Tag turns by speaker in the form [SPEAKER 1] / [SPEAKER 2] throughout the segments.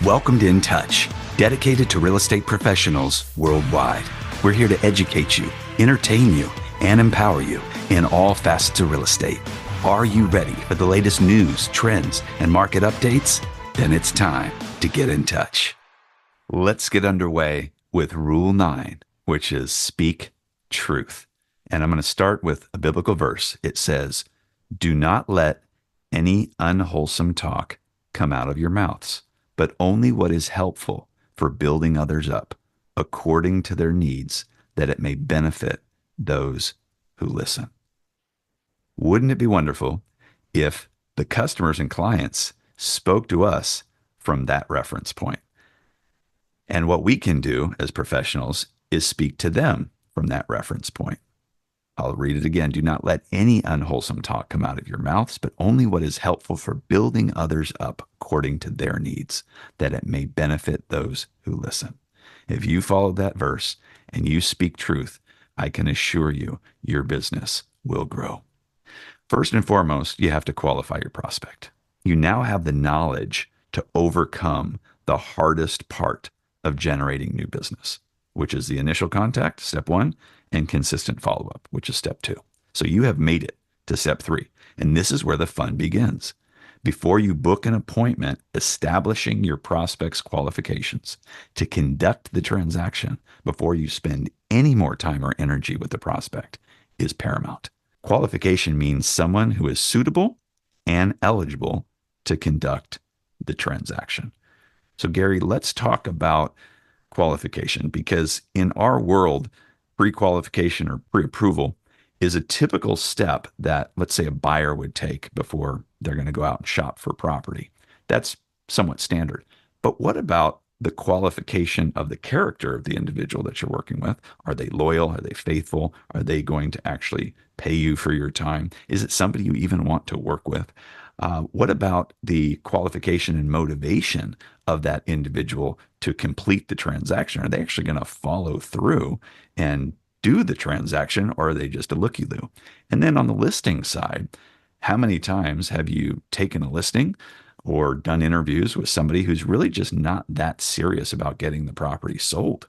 [SPEAKER 1] Welcome to InTouch, dedicated to real estate professionals worldwide. We're here to educate you, entertain you, and empower you in all facets of real estate. Are you ready for the latest news, trends, and market updates? Then it's time to get in touch. Let's get underway with Rule 9, which is speak truth. And I'm going to start with a biblical verse. It says, "Do not let any unwholesome talk come out of your mouths, but only what is helpful for building others up according to their needs, that it may benefit those who listen." Wouldn't it be wonderful if the customers and clients spoke to us from that reference point? And what we can do as professionals is speak to them from that reference point. I'll read it again. "Do not let any unwholesome talk come out of your mouths, but only what is helpful for building others up according to their needs, that it may benefit those who listen." If you follow that verse and you speak truth, I can assure you your business will grow. First and foremost, you have to qualify your prospect. You now have the knowledge to overcome the hardest part of generating new business, which is the initial contact, step 1, and consistent follow-up, which is step 2. So you have made it to step 3. And this is where the fun begins. Before you book an appointment, establishing your prospect's qualifications to conduct the transaction before you spend any more time or energy with the prospect is paramount. Qualification means someone who is suitable and eligible to conduct the transaction. So Gary, let's talk about qualification, because in our world, pre-qualification or pre-approval is a typical step that, let's say, a buyer would take before they're going to go out and shop for property. That's somewhat standard. But what about the qualification of the character of the individual that you're working with? Are they loyal? Are they faithful? Are they going to actually pay you for your time? Is it somebody you even want to work with? What about the qualification and motivation of that individual to complete the transaction? Are they actually going to follow through and do the transaction, or are they just a looky-loo? And then on the listing side, how many times have you taken a listing or done interviews with somebody who's really just not that serious about getting the property sold?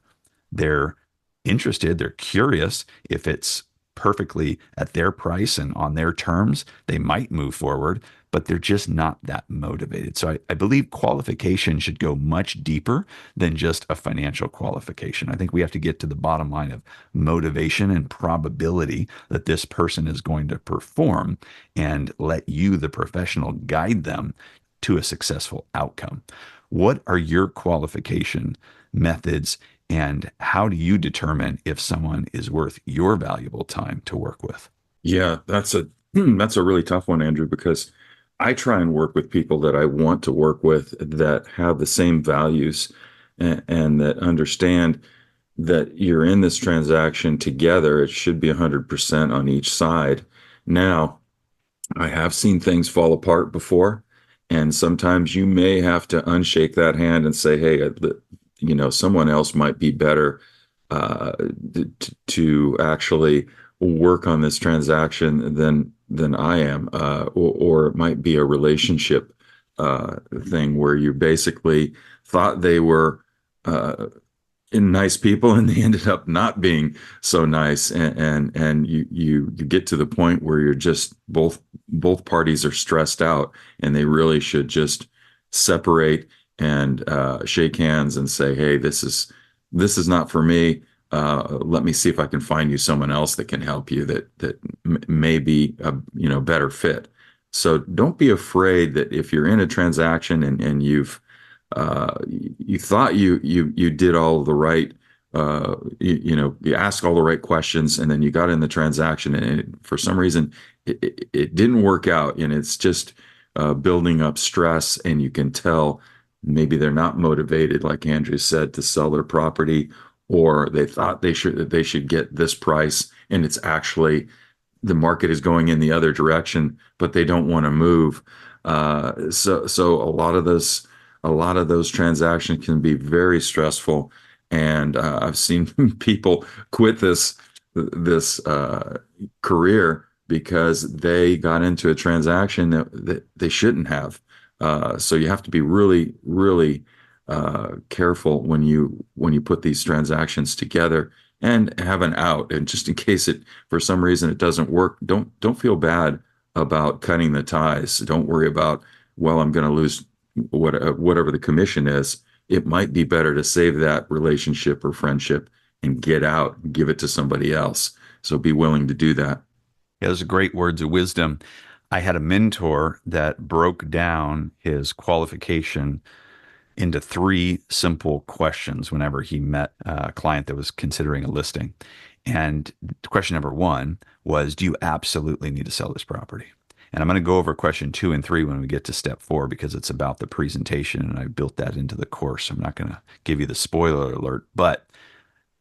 [SPEAKER 1] They're interested, they're curious. If it's perfectly at their price and on their terms, they might move forward, but they're just not that motivated. So I believe qualification should go much deeper than just a financial qualification. I think we have to get to the bottom line of motivation and probability that this person is going to perform, and let you, the professional, guide them to a successful outcome. What are your qualification methods, and how do you determine if someone is worth your valuable time to work with?
[SPEAKER 2] Yeah, that's a really tough one, Andrew, because I try and work with people that I want to work with, that have the same values, and that understand that you're in this transaction together. It should be 100% on each side. Now, I have seen things fall apart before, and sometimes you may have to unshake that hand and say, "Hey, someone else might be better to actually work on this transaction than I am," or it might be a relationship thing where you basically thought they were nice people, and they ended up not being so nice, and you get to the point where you're just both parties are stressed out, and they really should just separate and shake hands and say, "Hey, this is not for me. Let me see if I can find you someone else that can help you, that may be a better fit." So don't be afraid that if you're in a transaction and you thought you did all the right, you asked all the right questions, and then you got in the transaction, and for some reason it didn't work out, and it's just building up stress, and you can tell maybe they're not motivated, like Andrew said, to sell their property, or they thought they should get this price, and it's actually the market is going in the other direction, but they don't want to move. So a lot of those transactions can be very stressful, and I've seen people quit this career because they got into a transaction that they shouldn't have. So you have to be really, really careful when you put these transactions together and have an out. And just in case it for some reason it doesn't work, don't feel bad about cutting the ties. Don't worry about, well, I'm going to lose whatever the commission is. It might be better to save that relationship or friendship and get out and give it to somebody else. So be willing to do that.
[SPEAKER 1] Yeah, those are great words of wisdom. I had a mentor that broke down his qualification into three simple questions whenever he met a client that was considering a listing. And question number one was, do you absolutely need to sell this property? And I'm going to go over question 2 and 3 when we get to step 4 because it's about the presentation and I built that into the course. I'm not going to give you the spoiler alert, but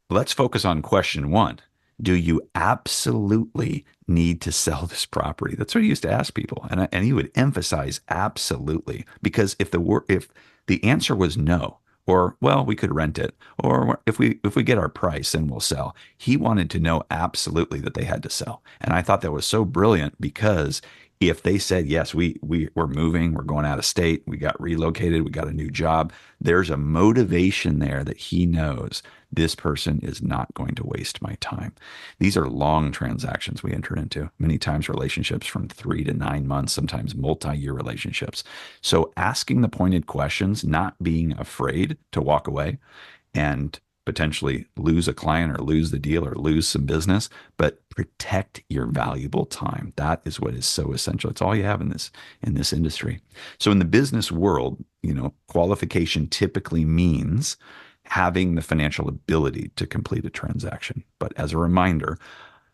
[SPEAKER 1] let's focus on question 1. Do you absolutely need to sell this property? That's what he used to ask people, and he would emphasize absolutely because if the answer was no, or well, we could rent it, or if we get our price, then we'll sell. He wanted to know absolutely that they had to sell, and I thought that was so brilliant because if they said yes, we're moving, we're going out of state, we got relocated, we got a new job, there's a motivation there that he knows this person is not going to waste my time. These are long transactions we enter into, many times relationships from 3 to 9 months, sometimes multi-year relationships. So asking the pointed questions, not being afraid to walk away and potentially lose a client or lose the deal or lose some business, but protect your valuable time. That is what is so essential. It's all you have in this industry. So in the business world, qualification typically means having the financial ability to complete a transaction. But as a reminder,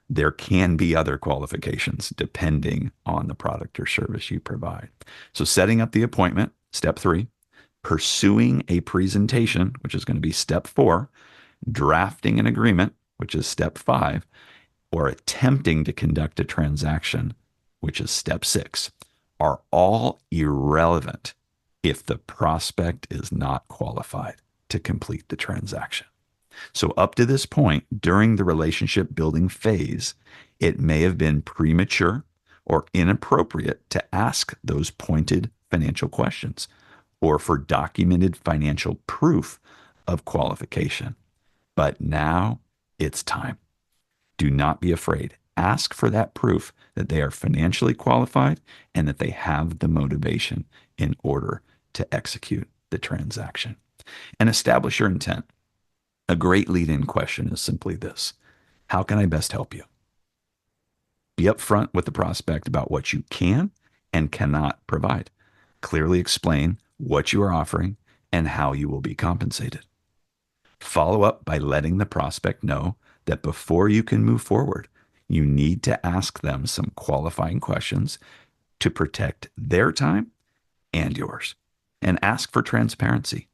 [SPEAKER 1] there can be other qualifications depending on the product or service you provide. So setting up the appointment, step 3, pursuing a presentation, which is going to be step 4, drafting an agreement, which is step 5, or attempting to conduct a transaction, which is step 6, are all irrelevant if the prospect is not qualified to complete the transaction. So up to this point, during the relationship building phase, it may have been premature or inappropriate to ask those pointed financial questions or for documented financial proof of qualification. But now it's time. Do not be afraid. Ask for that proof that they are financially qualified and that they have the motivation in order to execute the transaction. And establish your intent. A great lead-in question is simply this: how can I best help you? Be upfront with the prospect about what you can and cannot provide. Clearly explain what you are offering and how you will be compensated. Follow up by letting the prospect know that before you can move forward, you need to ask them some qualifying questions to protect their time and yours. And ask for transparency.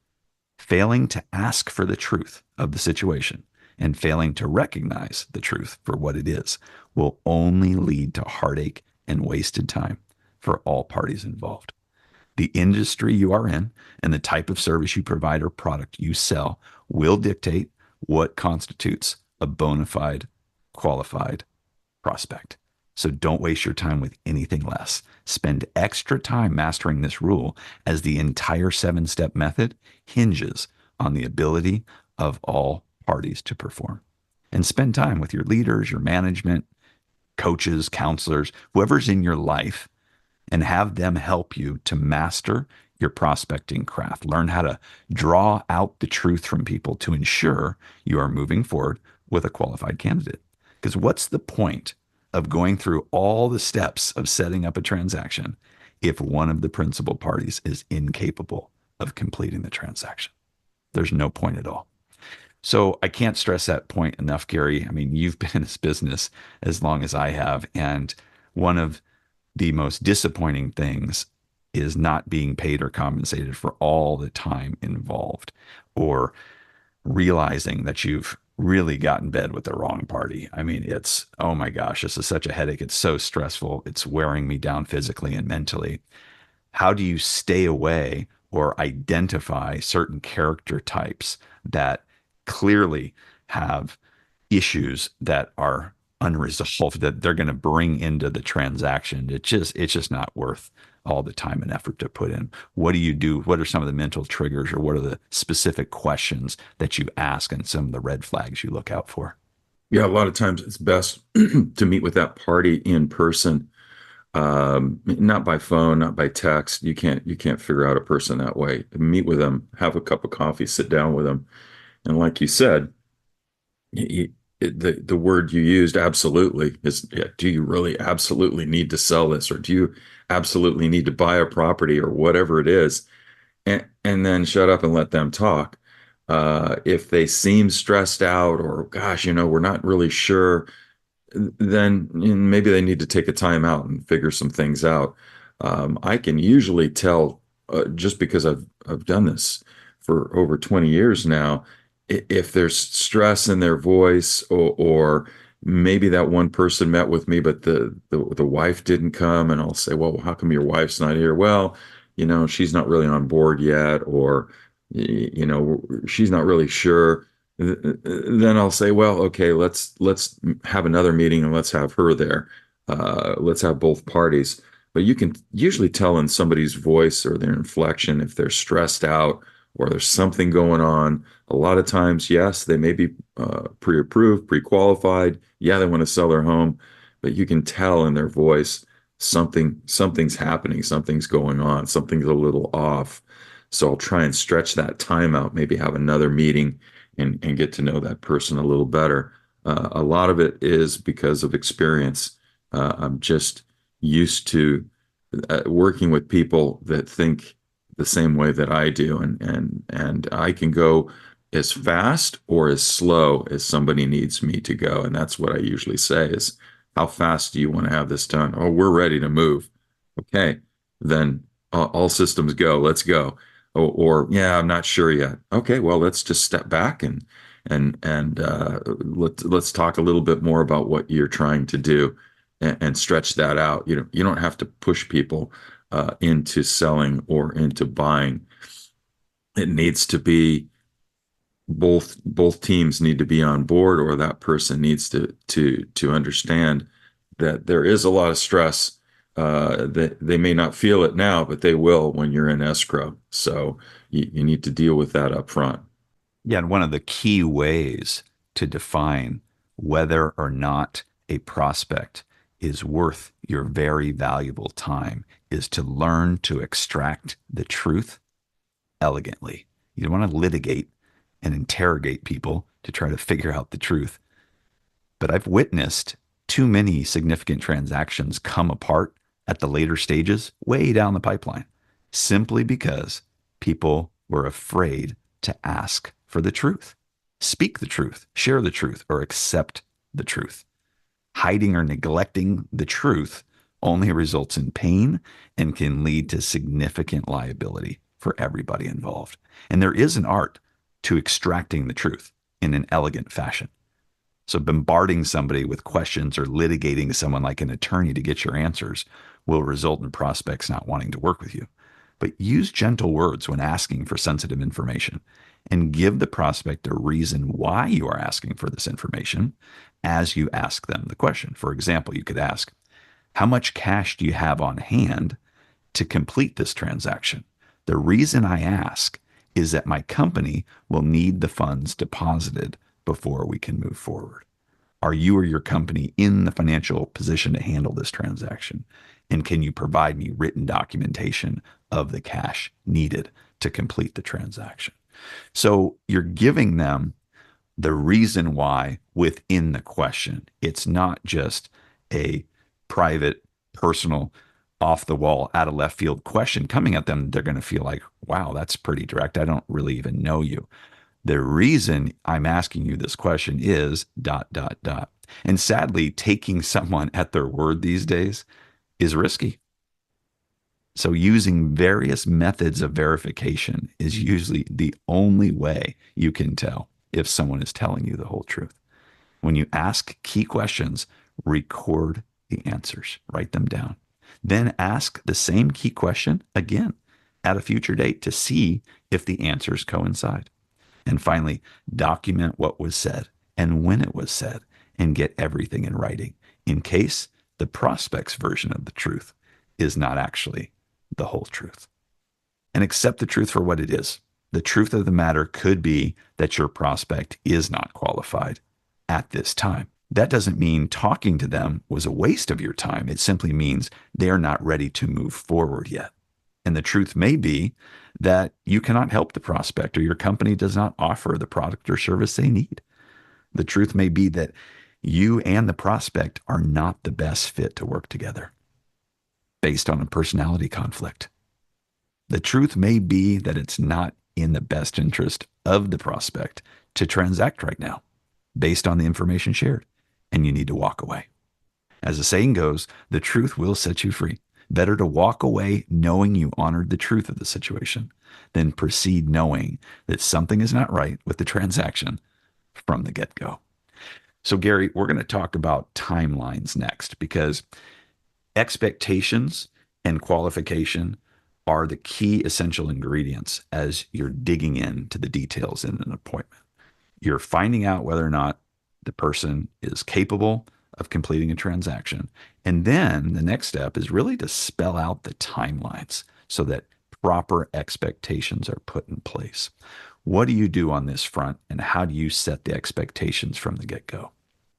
[SPEAKER 1] Failing to ask for the truth of the situation and failing to recognize the truth for what it is will only lead to heartache and wasted time for all parties involved. The industry you are in and the type of service you provide or product you sell will dictate what constitutes a bona fide, qualified prospect. So don't waste your time with anything less. Spend extra time mastering this rule as the entire 7-step method hinges on the ability of all parties to perform. And spend time with your leaders, your management, coaches, counselors, whoever's in your life, and have them help you to master your prospecting craft. Learn how to draw out the truth from people to ensure you are moving forward with a qualified candidate. Because what's the point of going through all the steps of setting up a transaction if one of the principal parties is incapable of completing the transaction? There's no point at all. So I can't stress that point enough, Gary. I mean, you've been in this business as long as I have, and one of the most disappointing things is not being paid or compensated for all the time involved, or realizing that you've really got in bed with the wrong party. I mean, it's, oh my gosh, this is such a headache. It's so stressful. It's wearing me down physically and mentally. How do you stay away or identify certain character types that clearly have issues that are unresolved that they're going to bring into the transaction? It's just not worth all the time and effort to put in. What do you do? What are some of the mental triggers, or what are the specific questions that you ask and some of the red flags you look out for?
[SPEAKER 2] Yeah, a lot of times it's best to meet with that party in person, not by phone, not by text. You can't figure out a person that way. Meet with them, have a cup of coffee, sit down with them, and like you said, the word you used, absolutely, is, yeah, do you really absolutely need to sell this, or do you absolutely need to buy a property, or whatever it is, and then shut up and let them talk. If they seem stressed out, or gosh, we're not really sure, then maybe they need to take a time out and figure some things out. I can usually tell, just because I've done this for over 20 years now, if there's stress in their voice, or maybe that one person met with me, but the wife didn't come, and I'll say, well, how come your wife's not here? Well, she's not really on board yet, or she's not really sure. Then I'll say, well, okay, let's have another meeting, and let's have her there. Let's have both parties. But you can usually tell in somebody's voice or their inflection if they're stressed out, or there's something going on. A lot of times, yes, they may be pre-approved, pre-qualified. Yeah, they want to sell their home, but you can tell in their voice something's happening, something's going on, something's a little off. So I'll try and stretch that time out, maybe have another meeting, and get to know that person a little better. A lot of it is because of experience. I'm just used to working with people that think the same way that I do, and I can go as fast or as slow as somebody needs me to go, and that's what I usually say is, how fast do you want to have this done? Oh, we're ready to move. Okay, then all systems go. Let's go. Or yeah, I'm not sure yet. Okay, well, let's just step back and let's talk a little bit more about what you're trying to do, and stretch that out. You don't have to push people into selling or into buying. It needs to be both teams need to be on board, or that person needs to understand that there is a lot of stress. That they may not feel it now, but they will when you're in escrow. So you need to deal with that up front.
[SPEAKER 1] Yeah, and one of the key ways to define whether or not a prospect is worth your very valuable time is to learn to extract the truth elegantly. You don't want to litigate and interrogate people to try to figure out the truth. But I've witnessed too many significant transactions come apart at the later stages, way down the pipeline, simply because people were afraid to ask for the truth, speak the truth, share the truth, or accept the truth. Hiding or neglecting the truth only results in pain and can lead to significant liability for everybody involved. And there is an art to extracting the truth in an elegant fashion. So bombarding somebody with questions or litigating someone like an attorney to get your answers will result in prospects not wanting to work with you. But use gentle words when asking for sensitive information, and give the prospect a reason why you are asking for this information as you ask them the question. For example, you could ask, how much cash do you have on hand to complete this transaction? The reason I ask is that my company will need the funds deposited before we can move forward. Are you or your company in the financial position to handle this transaction? And can you provide me written documentation of the cash needed to complete the transaction? So you're giving them the reason why within the question. It's not just a private, personal, off the wall, out of left field question coming at them. They're going to feel like, wow, that's pretty direct. I don't really even know you. The reason I'm asking you this question is ... And sadly, taking someone at their word these days is risky. So using various methods of verification is usually the only way you can tell if someone is telling you the whole truth. When you ask key questions, record the answers, write them down. Then ask the same key question again at a future date to see if the answers coincide. And finally, document what was said and when it was said, and get everything in writing in case the prospect's version of the truth is not actually the whole truth. And accept the truth for what it is. The truth of the matter could be that your prospect is not qualified at this time. That doesn't mean talking to them was a waste of your time. It simply means they are not ready to move forward yet. And the truth may be that you cannot help the prospect or your company does not offer the product or service they need. The truth may be that you and the prospect are not the best fit to work together based on a personality conflict. The truth may be that it's not in the best interest of the prospect to transact right now based on the information shared, and you need to walk away. As the saying goes, the truth will set you free. Better to walk away knowing you honored the truth of the situation than proceed knowing that something is not right with the transaction from the get-go. So, Gary, we're going to talk about timelines next because expectations and qualification are the key essential ingredients as you're digging into the details in an appointment. You're finding out whether or not the person is capable of completing a transaction. And then the next step is really to spell out the timelines so that proper expectations are put in place. What do you do on this front, and how do you set the expectations from the get-go?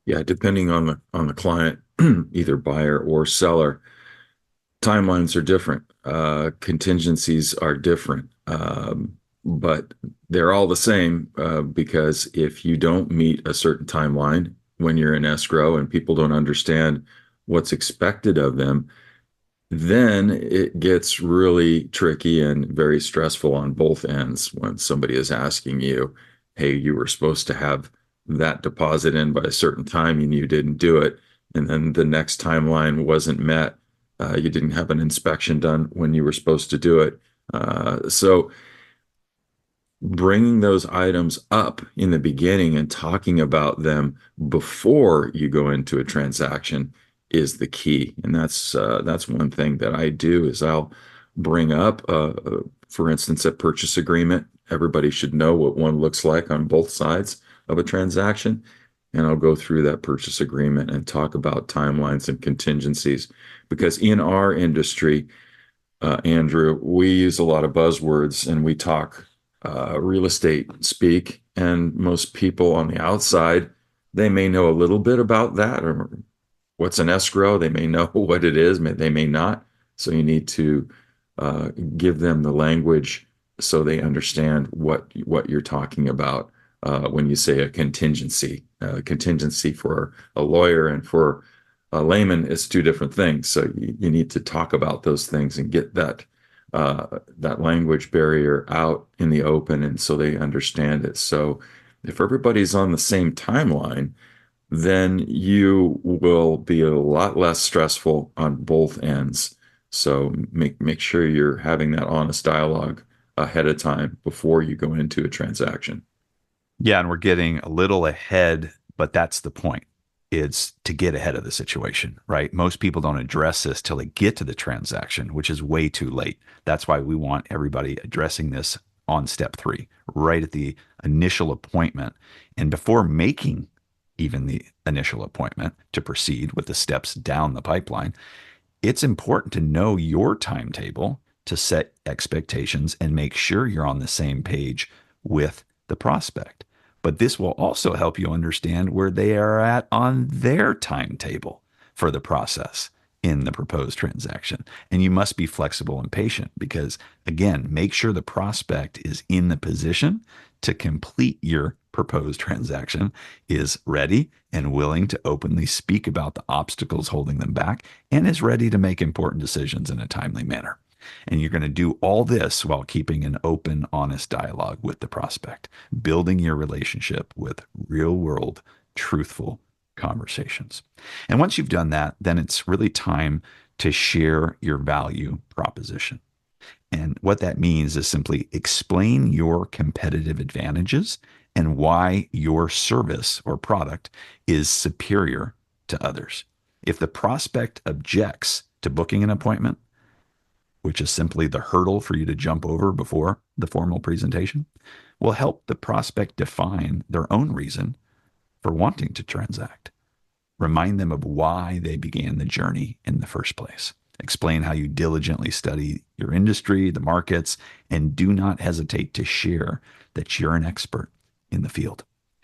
[SPEAKER 2] Yeah, depending on the client, either buyer or seller, timelines are different. Contingencies are different. But they're all the same because if you don't meet a certain timeline when you're in escrow and people don't understand what's expected of them, then it gets really tricky and very stressful on both ends when somebody is asking you, hey, you were supposed to have that deposit in by a certain time and you didn't do it. And then the next timeline wasn't met. You didn't have an inspection done when you were supposed to do it. So bringing those items up in the beginning and talking about them before you go into a transaction is the key. And that's one thing that I do is I'll bring up, for instance, a purchase agreement. Everybody should know what one looks like on both sides of a transaction. And I'll go through that purchase agreement and talk about timelines and contingencies. Because in our industry, Andrew, we use a lot of buzzwords and we talk real estate speak. And most people on the outside, they may know a little bit about that or what's an escrow. They may know what it is, they may not. So you need to give them the language so they understand what you're talking about when you say a contingency. Contingency for a lawyer and for a layman is two different things. So you need to talk about those things and get that language barrier out in the open, and so they understand it. So if everybody's on the same timeline, then you will be a lot less stressful on both ends. So make sure you're having that honest dialogue ahead of time before you go into a transaction.
[SPEAKER 1] Yeah, and we're getting a little ahead, but that's the point. It's to get ahead of the situation, right? Most people don't address this till they get to the transaction, which is way too late. That's why we want everybody addressing this on step 3, right at the initial appointment. And before making even the initial appointment to proceed with the steps down the pipeline, it's important to know your timetable to set expectations and make sure you're on the same page with the prospect. But this will also help you understand where they are at on their timetable for the process in the proposed transaction. And you must be flexible and patient because, again, make sure the prospect is in the position to complete your proposed transaction, is ready and willing to openly speak about the obstacles holding them back, and is ready to make important decisions in a timely manner. And you're going to do all this while keeping an open, honest dialogue with the prospect, building your relationship with real world, truthful conversations. And once you've done that, then it's really time to share your value proposition. And what that means is simply explain your competitive advantages and why your service or product is superior to others. If the prospect objects to booking an appointment, which is simply the hurdle for you to jump over before the formal presentation, will help the prospect define their own reason for wanting to transact. Remind them of why they began the journey in the first place. Explain how you diligently study your industry, the markets, and do not hesitate to share that you're an expert in the field.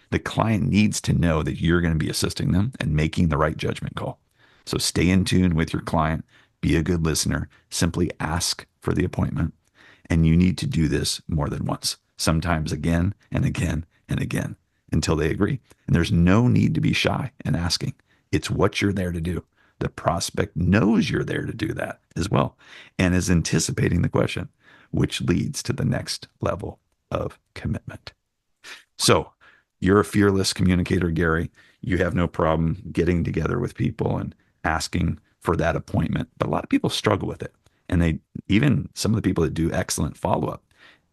[SPEAKER 1] The client needs to know that you're going to be assisting them and making the right judgment call. So stay in tune with your client, be a good listener, simply ask for the appointment. And you need to do this more than once, sometimes again and again and again until they agree. And there's no need to be shy in asking. It's what you're there to do. The prospect knows you're there to do that as well and is anticipating the question, which leads to the next level of commitment. So you're a fearless communicator, Gary. You have no problem getting together with people and asking for that appointment. But a lot of people struggle with it. And even some of the people that do excellent follow-up,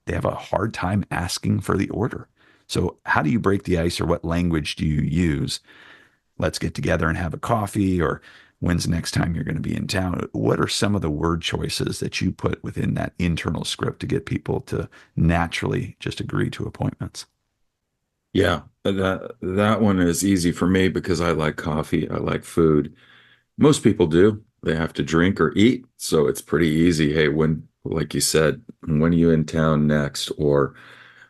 [SPEAKER 1] they have a hard time asking for the order. So how do you break the ice, or what language do you use? Let's get together and have a coffee, or when's the next time you're going to be in town? What are some of the word choices that you put within that internal script to get people to naturally just agree to appointments?
[SPEAKER 2] Yeah, that one is easy for me because I like coffee, I like food. Most people do. They have to drink or eat, so it's pretty easy. Hey, when, like you said, when are you in town next? Or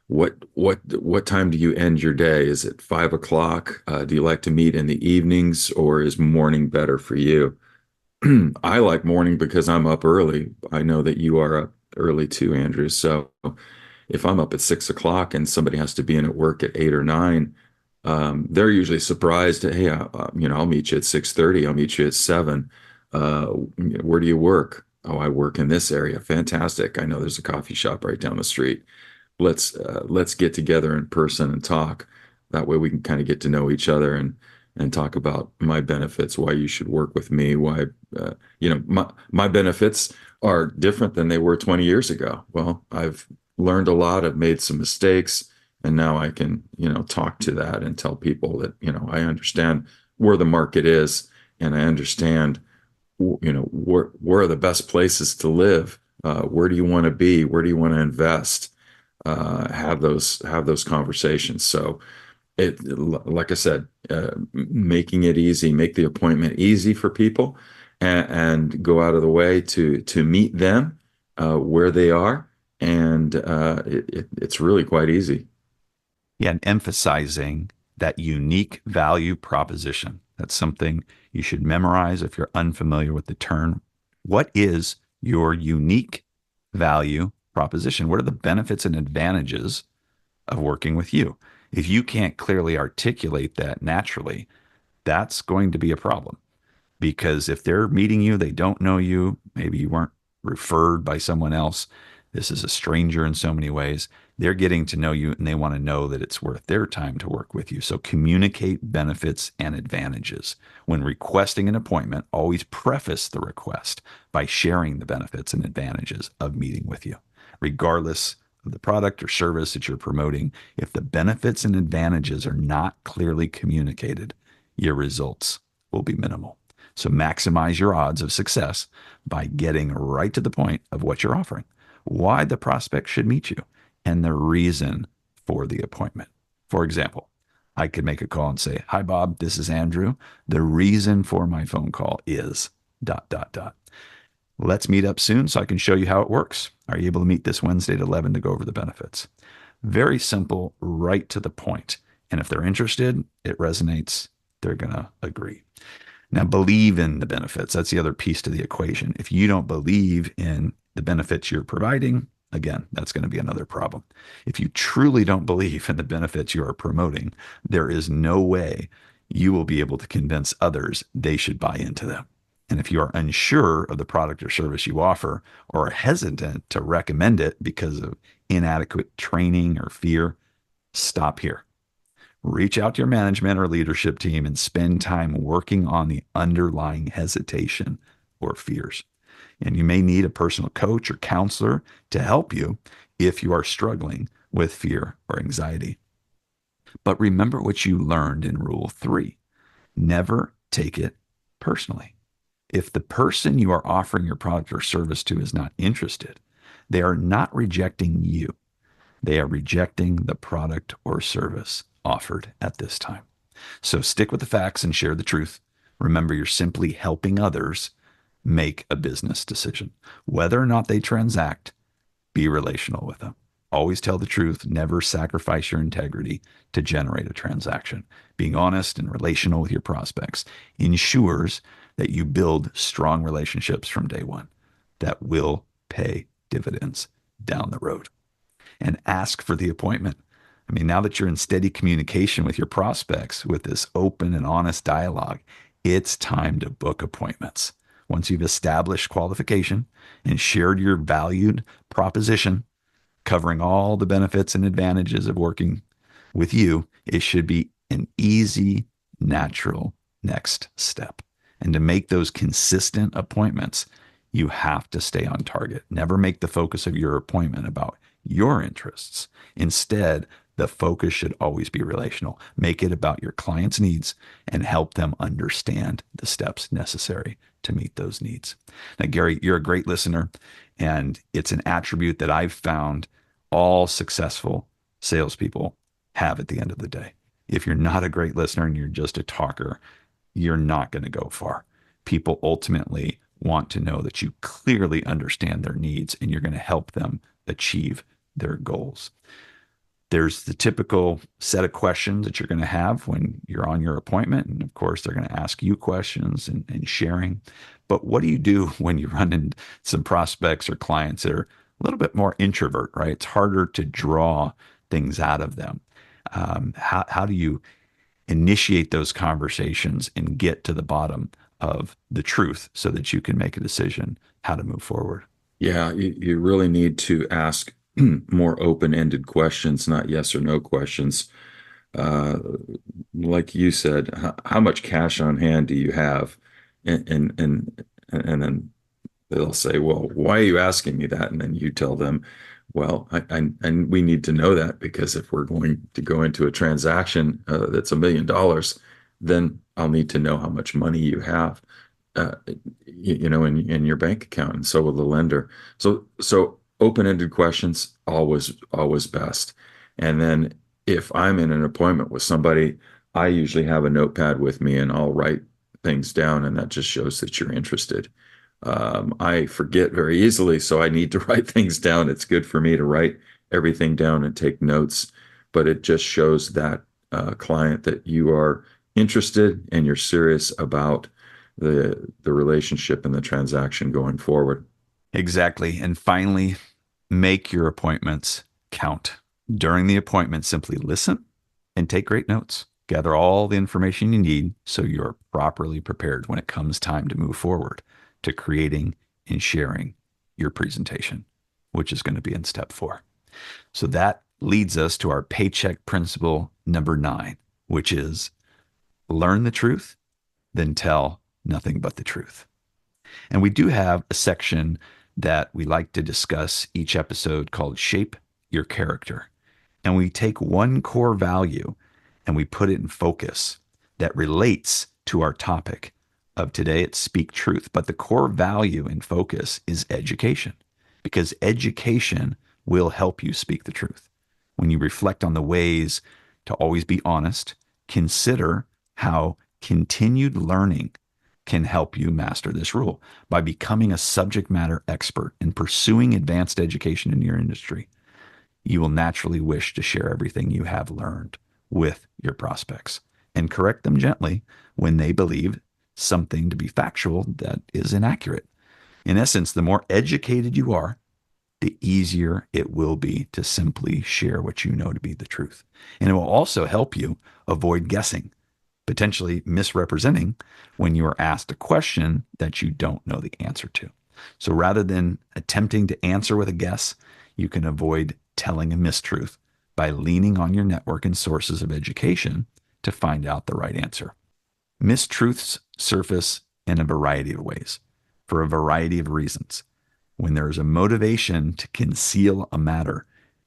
[SPEAKER 2] what time do you end your day? Is it 5 o'clock? Do you like to meet in the evenings, or is morning better for you? I like morning because I'm up early. I know that you are up early too, Andrew. So if I'm up at 6 o'clock and somebody has to be in at work at 8 or 9, they're usually surprised. Hey, I'll meet you at 6:30. I'll meet you at 7. Where do you work? Oh, I work in this area. Fantastic. I know there's a coffee shop right down the street. Let's get together in person and talk. That way we can kind of get to know each other and talk about my benefits, why you should work with me, why my benefits are different than they were 20 years ago. Well, I've learned a lot. I've made some mistakes, and now I can, talk to that and tell people that, I understand where the market is, and I understand, where are the best places to live? Where do you want to be? Where do you want to invest? Have those conversations. So like I said, making it easy, make the appointment easy for people, and go out of the way to meet them where they are, and it's really quite easy.
[SPEAKER 1] Yeah, and emphasizing that unique value proposition. That's something you should memorize if you're unfamiliar with the term. What is your unique value proposition? What are the benefits and advantages of working with you? If you can't clearly articulate that naturally, that's going to be a problem. Because if they're meeting you, they don't know you, maybe you weren't referred by someone else. This is a stranger in so many ways. They're getting to know you and they want to know that it's worth their time to work with you. So communicate benefits and advantages. When requesting an appointment, always preface the request by sharing the benefits and advantages of meeting with you. Regardless of the product or service that you're promoting, if the benefits and advantages are not clearly communicated, your results will be minimal. So maximize your odds of success by getting right to the point of what you're offering, why the prospect should meet you, and the reason for the appointment. For example, I could make a call and say, "Hi, Bob, this is Andrew. The reason for my phone call is dot, dot, dot. Let's meet up soon so I can show you how it works. Are you able to meet this Wednesday at 11 to go over the benefits?" Very simple, right to the point. And if they're interested, it resonates, they're going to agree. Now, believe in the benefits. That's the other piece to the equation. If you don't believe in the benefits you're providing, again, that's going to be another problem. If you truly don't believe in the benefits you are promoting, there is no way you will be able to convince others they should buy into them. And if you are unsure of the product or service you offer, or are hesitant to recommend it because of inadequate training or fear, stop here. Reach out to your management or leadership team and spend time working on the underlying hesitation or fears. And you may need a personal coach or counselor to help you if you are struggling with fear or anxiety. But remember what you learned in Rule 3. Never take it personally. If the person you are offering your product or service to is not interested, they are not rejecting you. They are rejecting the product or service offered at this time. So stick with the facts and share the truth. Remember, you're simply helping others, make a business decision. Whether or not they transact, be relational with them. Always tell the truth. Never sacrifice your integrity to generate a transaction. Being honest and relational with your prospects ensures that you build strong relationships from day one that will pay dividends down the road. And ask for the appointment. I mean, now that you're in steady communication with your prospects, with this open and honest dialogue, it's time to book appointments. Once you've established qualification and shared your valued proposition, covering all the benefits and advantages of working with you, it should be an easy, natural next step. And to make those consistent appointments, you have to stay on target. Never make the focus of your appointment about your interests. Instead, the focus should always be relational. Make it about your client's needs and help them understand the steps necessary to meet those needs. Now, Gary, you're a great listener, and it's an attribute that I've found all successful salespeople have at the end of the day. If you're not a great listener and you're just a talker, you're not going to go far. People ultimately want to know that you clearly understand their needs and you're going to help them achieve their goals. There's the typical set of questions that you're going to have when you're on your appointment. And of course, they're going to ask you questions and sharing. But what do you do when you run into some prospects or clients that are a little bit more introvert, right? It's harder to draw things out of them. How do you initiate those conversations and get to the bottom of the truth so that you can make a decision how to move forward?
[SPEAKER 2] Yeah, you really need to ask more open-ended questions, not yes or no questions. Uh, like you said, how much cash on hand do you have? And then they'll say, well, why are you asking me that? And then you tell them, well, and we need to know that because if we're going to go into a transaction that's $1 million, then I'll need to know how much money you have, uh, in your bank account, and so will the lender. So open-ended questions always best. And then if I'm in an appointment with somebody, I usually have a notepad with me and I'll write things down, and that just shows that you're interested. I forget very easily, so I need to write things down. It's good for me to write everything down and take notes, but it just shows that client that you are interested and you're serious about the relationship and the transaction going forward.
[SPEAKER 1] Exactly. And finally, make your appointments count. During the appointment, simply listen and take great notes. Gather all the information you need so you're properly prepared when it comes time to move forward to creating and sharing your presentation, which is going to be in step 4. So that leads us to our paycheck principle number 9, which is learn the truth, then tell nothing but the truth. And we do have a section that we like to discuss each episode called Shape Your Character. And we take one core value and we put it in focus that relates to our topic of today. It's speak truth. But the core value in focus is education, because education will help you speak the truth. When you reflect on the ways to always be honest, consider how continued learning can help you master this rule by becoming a subject matter expert and pursuing advanced education in your industry. You will naturally wish to share everything you have learned with your prospects and correct them gently when they believe something to be factual that is inaccurate. In essence, the more educated you are, the easier it will be to simply share what you know to be the truth. And it will also help you avoid guessing, potentially misrepresenting when you are asked a question that you don't know the answer to. So rather than attempting to answer with a guess, you can avoid telling a mistruth by leaning on your network and sources of education to find out the right answer. Mistruths surface in a variety of ways, for a variety of reasons. When there is a motivation to conceal a matter,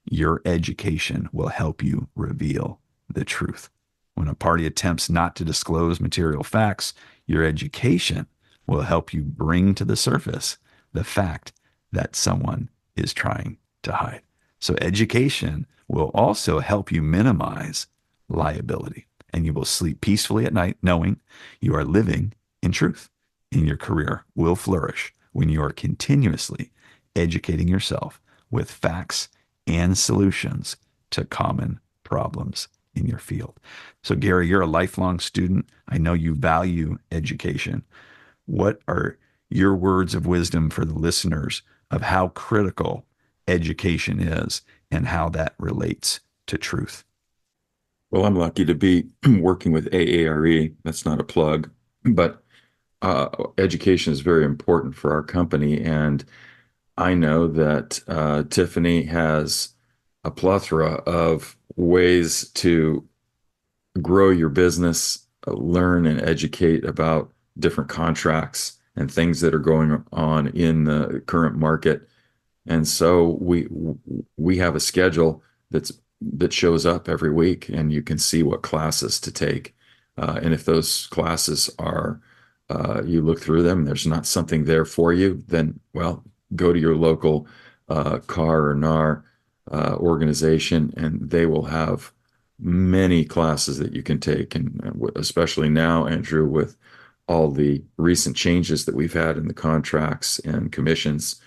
[SPEAKER 1] your education will help you reveal the truth. When a party attempts not to disclose material facts, your education will help you bring to the surface the fact that someone is trying to hide. So education will also help you minimize liability, and you will sleep peacefully at night knowing you are living in truth in your career will flourish when you are continuously educating yourself with facts and solutions to common problems in your field. So, Gary, you're a lifelong student. I know you value education. What are your words of wisdom for the listeners of how critical education is and how that relates to truth?
[SPEAKER 2] Well, I'm lucky to be working with AARE. That's not a plug, but education is very important for our company. And I know that Tiffany has a plethora of ways to grow your business, learn and educate about different contracts and things that are going on in the current market. And so we have a schedule that shows up every week, and you can see what classes to take. And if those classes are you look through them, there's not something there for you, then well, go to your local CAR or NAR organization, and they will have many classes that you can take. And especially now, Andrew, with all the recent changes that we've had in the contracts and commissions,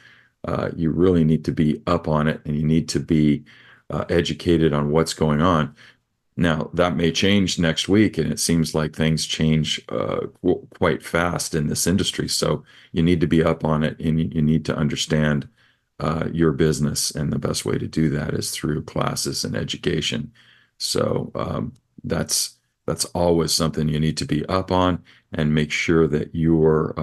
[SPEAKER 2] you really need to be up on it, and you need to be educated on what's going on. Now, that may change next week, and it seems like things change quite fast in this industry. So you need to be up on it, and you need to understand your business. And the best way to do that is through classes and education. So that's always something you need to be up on, and make sure that you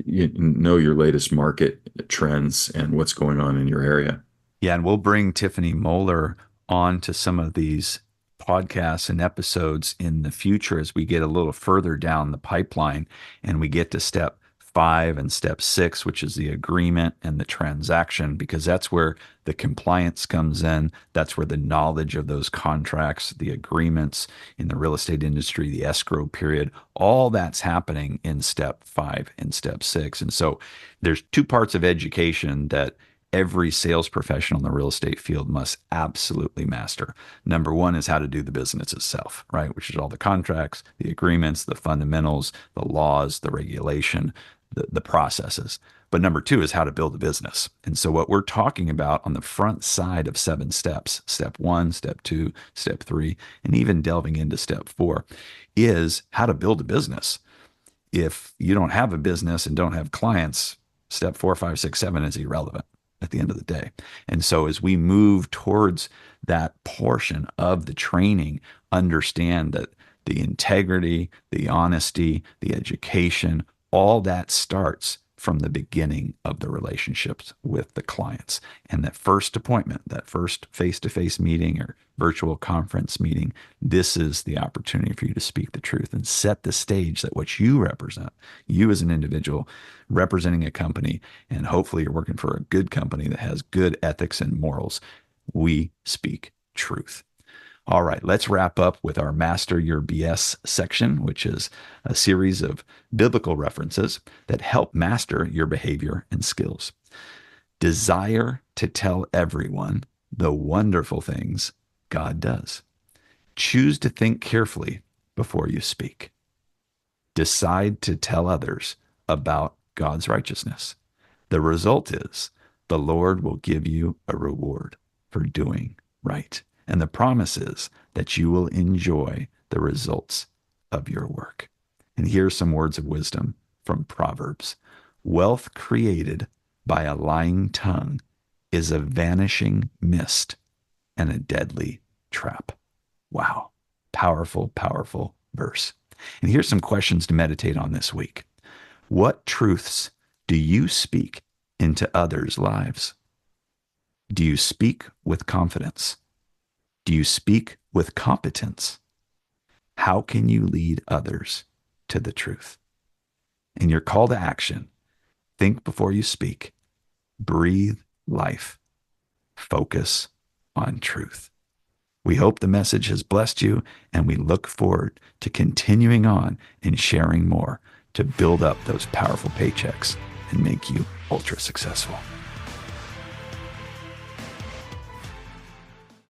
[SPEAKER 2] know your latest market trends and what's going on in your area.
[SPEAKER 1] Yeah, and we'll bring Tiffany Moeller on to some of these podcasts and episodes in the future as we get a little further down the pipeline and we get to step 5 and step 6, which is the agreement and the transaction, because that's where the compliance comes in. That's where the knowledge of those contracts, the agreements in the real estate industry, the escrow period, all that's happening in step 5 and step 6. And so there's two parts of education that every sales professional in the real estate field must absolutely master. Number one is how to do the business itself, right? Which is all the contracts, the agreements, the fundamentals, the laws, the regulation, the processes. But number two is how to build a business. And so what we're talking about on the front side of 7 steps, step 1, step 2, step 3, and even delving into step 4, is how to build a business. If you don't have a business and don't have clients, step 4, 5, 6, 7 is irrelevant at the end of the day. And so as we move towards that portion of the training, understand that the integrity, the honesty, the education, all that starts from the beginning of the relationships with the clients. And that first appointment, that first face-to-face meeting or virtual conference meeting, this is the opportunity for you to speak the truth and set the stage that what you represent, you as an individual representing a company, and hopefully you're working for a good company that has good ethics and morals. We speak truth. All right, let's wrap up with our Master Your BS section, which is a series of biblical references that help master your behavior and skills. Desire to tell everyone the wonderful things God does. Choose to think carefully before you speak. Decide to tell others about God's righteousness. The result is the Lord will give you a reward for doing right. And the promise is that you will enjoy the results of your work. And here's some words of wisdom from Proverbs. Wealth created by a lying tongue is a vanishing mist and a deadly trap. Wow. Powerful, powerful verse. And here's some questions to meditate on this week. What truths do you speak into others' lives? Do you speak with confidence? Do you speak with competence? How can you lead others to the truth? In your call to action, think before you speak, breathe life, focus on truth. We hope the message has blessed you, and we look forward to continuing on and sharing more to build up those powerful paychecks and make you ultra successful.